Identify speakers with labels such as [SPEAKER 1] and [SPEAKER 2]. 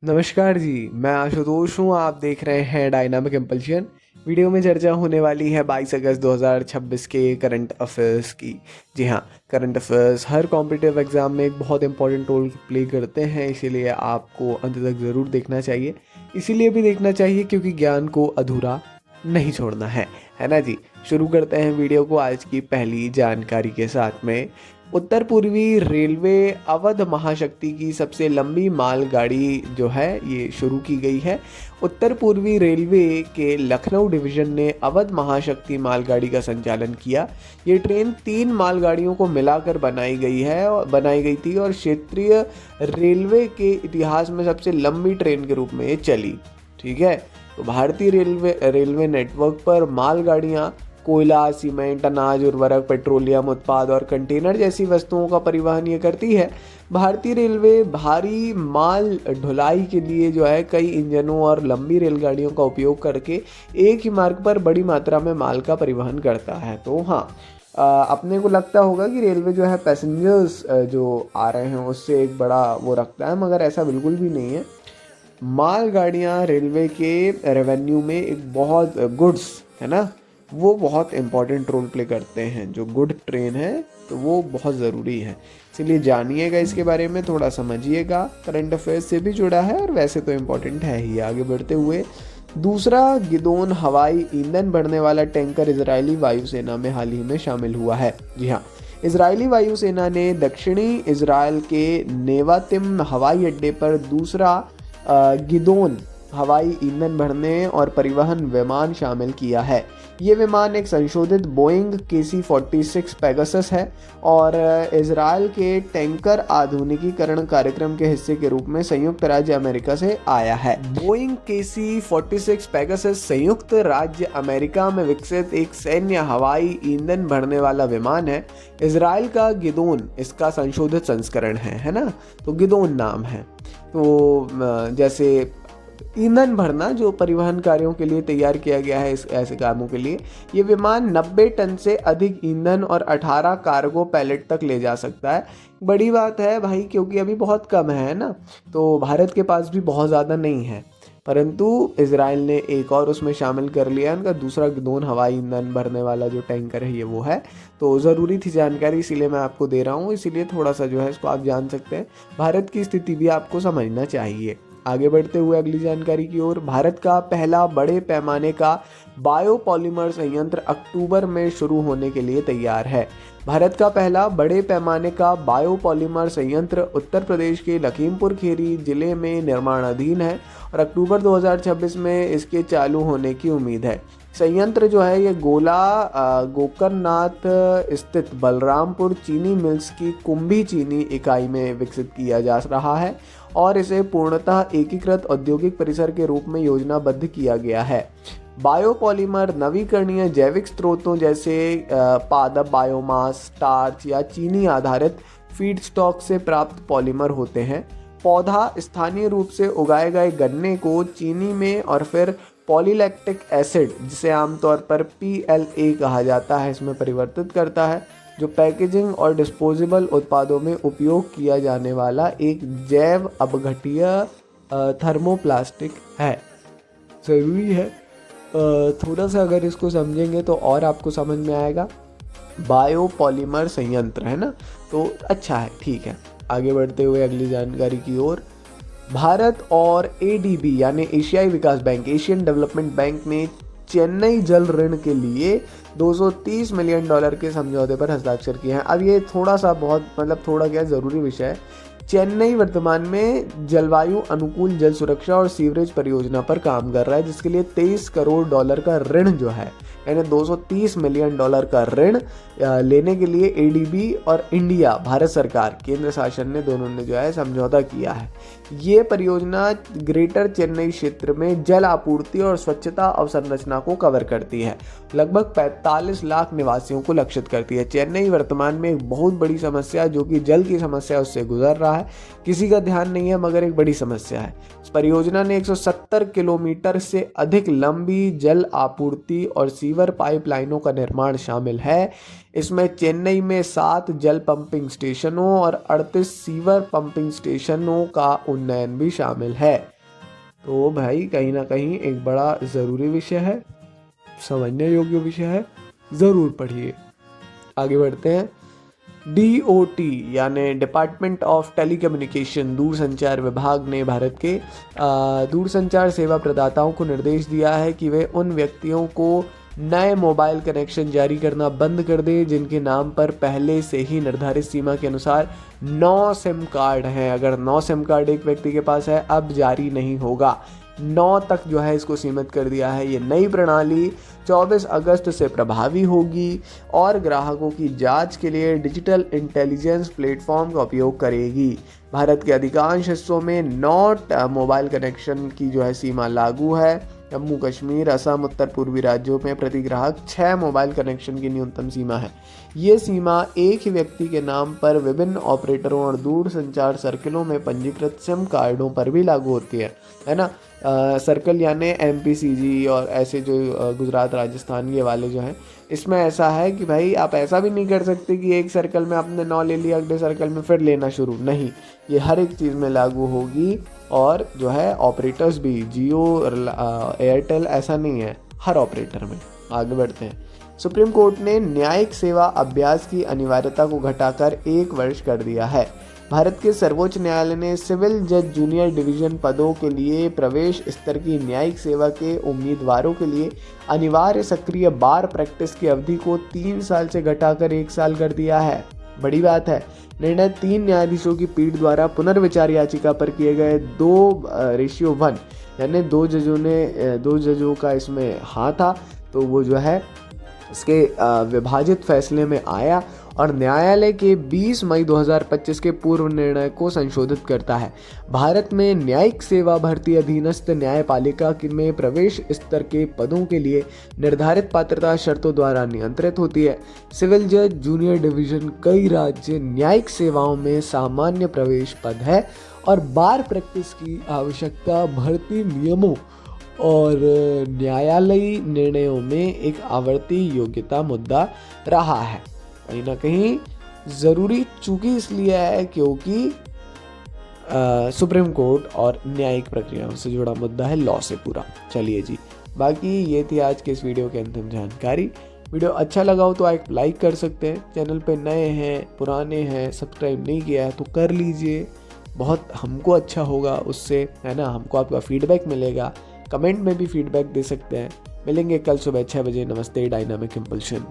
[SPEAKER 1] नमस्कार जी, मैं आशुतोष हूँ। आप देख रहे हैं डायनामिक इम्पल्शन। वीडियो में चर्चा होने वाली है 22 अगस्त 2026 के करंट अफेयर्स की। जी हाँ, करंट अफेयर्स हर कॉम्पिटिटिव एग्जाम में एक बहुत इंपॉर्टेंट रोल प्ले करते हैं, इसीलिए आपको अंत तक ज़रूर देखना चाहिए। इसीलिए भी देखना चाहिए क्योंकि ज्ञान को अधूरा नहीं छोड़ना है ना जी। शुरू करते हैं वीडियो को आज की पहली जानकारी के साथ में। उत्तर पूर्वी रेलवे अवध महाशक्ति की सबसे लंबी मालगाड़ी जो है ये शुरू की गई है। उत्तर पूर्वी रेलवे के लखनऊ डिवीजन ने अवध महाशक्ति मालगाड़ी का संचालन किया। ये ट्रेन 3 मालगाड़ियों को मिलाकर बनाई गई थी और क्षेत्रीय रेलवे के इतिहास में सबसे लंबी ट्रेन के रूप में ये चली। ठीक है, तो भारतीय रेलवे नेटवर्क पर मालगाड़ियाँ कोयला, सीमेंट, अनाज, उर्वरक, पेट्रोलियम उत्पाद और कंटेनर जैसी वस्तुओं का परिवहन ये करती है। भारतीय रेलवे भारी माल ढुलाई के लिए जो है कई इंजनों और लंबी रेलगाड़ियों का उपयोग करके एक ही मार्ग पर बड़ी मात्रा में माल का परिवहन करता है। तो हाँ, अपने को लगता होगा कि रेलवे जो है पैसेंजर्स जो आ रहे हैं उससे एक बड़ा वो रखता है, मगर ऐसा बिल्कुल भी नहीं है। मालगाड़ियाँ रेलवे के रेवेन्यू में एक बहुत गुड्स है ना, वो बहुत इम्पॉर्टेंट रोल प्ले करते हैं। जो गुड ट्रेन है तो वो बहुत ज़रूरी है, इसलिए जानिएगा इसके बारे में, थोड़ा समझिएगा। करंट अफेयर्स से भी जुड़ा है और वैसे तो इम्पॉर्टेंट है ही। आगे बढ़ते हुए, दूसरा गिदोन हवाई ईंधन भरने वाला टैंकर इजरायली वायुसेना में हाल ही में शामिल हुआ है। जी हाँ, इजरायली वायुसेना ने दक्षिणी इजराइल के नेवातिम हवाई अड्डे पर दूसरा गिदोन हवाई ईंधन भरने और परिवहन विमान शामिल किया है। ये विमान एक संशोधित बोइंग KC-46 पेगासस है और इजराइल के टैंकर आधुनिकीकरण कार्यक्रम के हिस्से के रूप में संयुक्त राज्य अमेरिका से आया है। बोइंग KC-46 पेगासस संयुक्त राज्य अमेरिका में विकसित एक सैन्य हवाई ईंधन भरने वाला विमान है। इजराइल का गिदोन इसका संशोधित संस्करण है ना, तो गिदोन नाम है। तो जैसे ईंधन भरना जो परिवहन कार्यों के लिए तैयार किया गया है, इस ऐसे कामों के लिए ये विमान 90 टन से अधिक ईंधन और 18 कार्गो पैलेट तक ले जा सकता है। बड़ी बात है भाई, क्योंकि अभी बहुत कम है ना, तो भारत के पास भी बहुत ज़्यादा नहीं है, परंतु इजराइल ने एक और उसमें शामिल कर लिया। उनका दूसरा गिदोन हवाई ईंधन भरने वाला जो टैंकर है ये वो है। तो ज़रूरी थी जानकारी, इसीलिए मैं आपको दे रहा हूँ, इसीलिए थोड़ा सा जो है इसको आप जान सकते हैं। भारत की स्थिति भी आपको समझना चाहिए। आगे बढ़ते हुए अगली जानकारी की ओर, भारत का पहला बड़े पैमाने का बायोपॉलीमर संयंत्र अक्टूबर में शुरू होने के लिए तैयार है। भारत का पहला बड़े पैमाने का बायोपॉलीमर संयंत्र उत्तर प्रदेश के लखीमपुर खीरी जिले में निर्माणाधीन है और अक्टूबर 2026 में इसके चालू होने की उम्मीद है। संयंत्र जो है ये गोकर्णनाथ स्थित बलरामपुर चीनी मिल्स की कुंभी चीनी इकाई में विकसित किया जा रहा है और इसे पूर्णतः एकीकृत औद्योगिक परिसर के रूप में योजनाबद्ध किया गया है। बायोपॉलीमर नवीकरणीय जैविक स्रोतों जैसे पादप बायोमास, स्टार्च या चीनी आधारित फीडस्टॉक से प्राप्त पॉलीमर होते हैं। पौधा स्थानीय रूप से उगाए गए गन्ने को चीनी में और फिर पॉलीलैक्टिक एसिड, जिसे आमतौर पर PLA कहा जाता है, इसमें परिवर्तित करता है, जो पैकेजिंग और डिस्पोजेबल उत्पादों में उपयोग किया जाने वाला एक जैव अपघट्य थर्मोप्लास्टिक है। ज़रूरी है थोड़ा सा अगर इसको समझेंगे तो और आपको समझ में आएगा। बायोपॉलीमर संयंत्र है ना, तो अच्छा है, ठीक है। आगे बढ़ते हुए अगली जानकारी की ओर, भारत और ADB यानी एशियाई विकास बैंक, एशियन डेवलपमेंट बैंक ने चेन्नई जल ऋण के लिए $230 मिलियन के समझौते पर हस्ताक्षर किए हैं। अब ये थोड़ा सा बहुत थोड़ा क्या ज़रूरी विषय है। चेन्नई वर्तमान में जलवायु अनुकूल जल सुरक्षा और सीवरेज परियोजना पर काम कर रहा है, जिसके लिए $23 करोड़ का ऋण जो है, यानी $230 मिलियन का ऋण लेने के लिए ADB और इंडिया भारत सरकार केंद्र शासन ने दोनों ने जो है समझौता किया है। ये परियोजना ग्रेटर चेन्नई क्षेत्र में जल आपूर्ति और स्वच्छता अवसंरचना को कवर करती है। लगभग 45 लाख निवासियों को लक्षित करती है। चेन्नई वर्तमान में एक बहुत बड़ी समस्या जो कि जल की समस्या उससे गुजर रहा है, किसी का ध्यान नहीं है, मगर एक बड़ी समस्या है। इस परियोजना ने 170 किलोमीटर से अधिक लंबी जल आपूर्ति और सीवर पाइपलाइनों का निर्माण शामिल है। इसमें चेन्नई में 7 जल पंपिंग स्टेशनों और 38 सीवर पंपिंग स्टेशनों का उन्नयन भी शामिल है। तो भाई कहीं ना कहीं एक बड़ा ज़रूरी विषय है, समझने योग्य विषय है, ज़रूर पढ़िए। आगे बढ़ते हैं। DOT यानी डिपार्टमेंट ऑफ टेलीकम्युनिकेशन, दूरसंचार विभाग ने भारत के दूरसंचार सेवा प्रदाताओं को निर्देश दिया है कि वे उन व्यक्तियों को नए मोबाइल कनेक्शन जारी करना बंद कर दे जिनके नाम पर पहले से ही निर्धारित सीमा के अनुसार 9 सिम कार्ड हैं। अगर 9 सिम कार्ड एक व्यक्ति के पास है, अब जारी नहीं होगा। 9 तक जो है इसको सीमित कर दिया है। ये नई प्रणाली 24 अगस्त से प्रभावी होगी और ग्राहकों की जांच के लिए डिजिटल इंटेलिजेंस प्लेटफॉर्म का उपयोग करेगी। भारत के अधिकांश हिस्सों में 9 मोबाइल कनेक्शन की जो है सीमा लागू है। जम्मू कश्मीर, असम, उत्तर पूर्वी राज्यों में प्रति ग्राहक 6 मोबाइल कनेक्शन की न्यूनतम सीमा है। ये सीमा एक ही व्यक्ति के नाम पर विभिन्न ऑपरेटरों और दूर संचार सर्कलों में पंजीकृत सिम कार्डों पर भी लागू होती है ना। सर्कल यानी MPCG और ऐसे जो गुजरात राजस्थान ये वाले जो हैं, इसमें ऐसा है कि भाई आप ऐसा भी नहीं कर सकते कि एक सर्कल में आपने 9 ले लिया, अगले सर्कल में फिर लेना शुरू, नहीं, ये हर एक चीज़ में लागू होगी। और जो है ऑपरेटर्स भी, जियो, एयरटेल, ऐसा नहीं है, हर ऑपरेटर में। आगे बढ़ते हैं। सुप्रीम कोर्ट ने न्यायिक सेवा अभ्यास की अनिवार्यता को घटाकर 1 वर्ष कर दिया है। भारत के सर्वोच्च न्यायालय ने सिविल जज जूनियर डिवीजन पदों के लिए प्रवेश स्तर की न्यायिक सेवा के उम्मीदवारों के लिए अनिवार्य सक्रिय बार प्रैक्टिस की अवधि को 3 साल से घटाकर 1 साल कर दिया है। बड़ी बात है। निर्णय 3 न्यायाधीशों की पीठ द्वारा पुनर्विचार याचिका पर किए गए 2:1 यानी 2 जजों का इसमें हाँ था, तो वो जो है इसके विभाजित फैसले में आया और न्यायालय के 20 मई 2025 के पूर्व निर्णय को संशोधित करता है। भारत में न्यायिक सेवा भर्ती अधीनस्थ न्यायपालिका में प्रवेश स्तर के पदों के लिए निर्धारित पात्रता शर्तों द्वारा नियंत्रित होती है। सिविल जज जूनियर डिवीजन कई राज्य न्यायिक सेवाओं में सामान्य प्रवेश पद है और बार प्रैक्टिस की आवश्यकता भर्ती नियमों और न्यायालयी निर्णयों में एक आवर्ती योग्यता मुद्दा रहा है। कहीं ना कहीं ज़रूरी चूंकि इसलिए है क्योंकि सुप्रीम कोर्ट और न्यायिक प्रक्रियाओं से जुड़ा मुद्दा है, लॉ से पूरा। चलिए जी, बाकी ये थी आज के इस वीडियो के अंतिम जानकारी। वीडियो अच्छा लगा हो तो आप लाइक कर सकते हैं। चैनल पे नए हैं, पुराने हैं, सब्सक्राइब नहीं किया है तो कर लीजिए, बहुत हमको अच्छा होगा उससे, है ना। हमको आपका फीडबैक मिलेगा, कमेंट में भी फीडबैक दे सकते हैं। मिलेंगे कल सुबह 6 बजे। नमस्ते, डायनामिक इम्पल्शन।